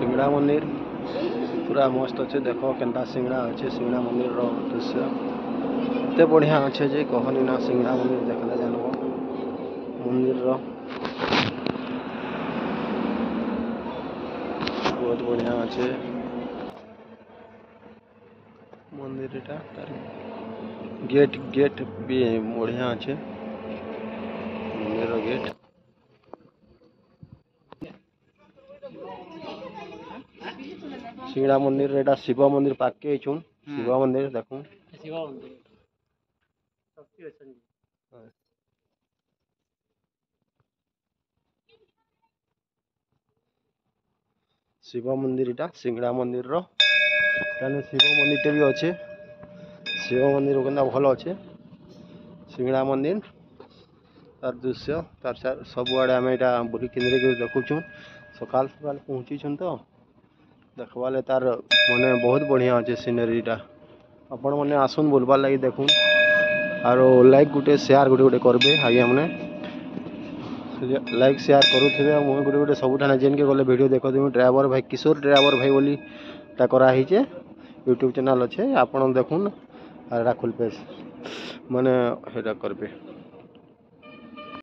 सिंगड़ा मंदिर पूरा मस्त अच्छे देख केन्ता सिंगड़ा अच्छे सिंगड़ा मंदिर दृश्य एत बढ़िया अच्छे जे कहनी ना सिंगड़ा मंदिर देखले जानब मंदिर बहुत बढ़िया अच्छे मंदिर गेट गेट भी बढ़िया अच्छे मंदिर गेट सिंगड़ा मंदिर एटा शिव मंदिर पाके छुन शिव मंदिर देखूं शिव मंदिर शक्ति अछन शिव मंदिर एटा सिंगड़ा मंदिर रो ताने शिव मंदिर टे भी अच्छे शिव मंदिर केनता भल अच्छे सिंगड़ा मंदिर तार दृश्य तार सबुआड़े आम यहाँ बुली केन्द्र देखुचु सकाल सकाल पहुँची तो देखवाले तार माने बहुत बढ़िया अच्छे सीनेरीटा आपण मैंने आसन बुलबार लगी देखुन आर लाइक गुटे शेयर गुटे गुटे करबे आगे मैंने लाइक शेयर करुथे मुझे गोटे गोटे सबुठाने जेन के गले वीडियो देखो ड्राइवर भाई किशोर ड्राइवर भाई बोली कराई यूट्यूब चैनल अच्छे आपड़ देखुन आर खुल पे माने हेटा करबे।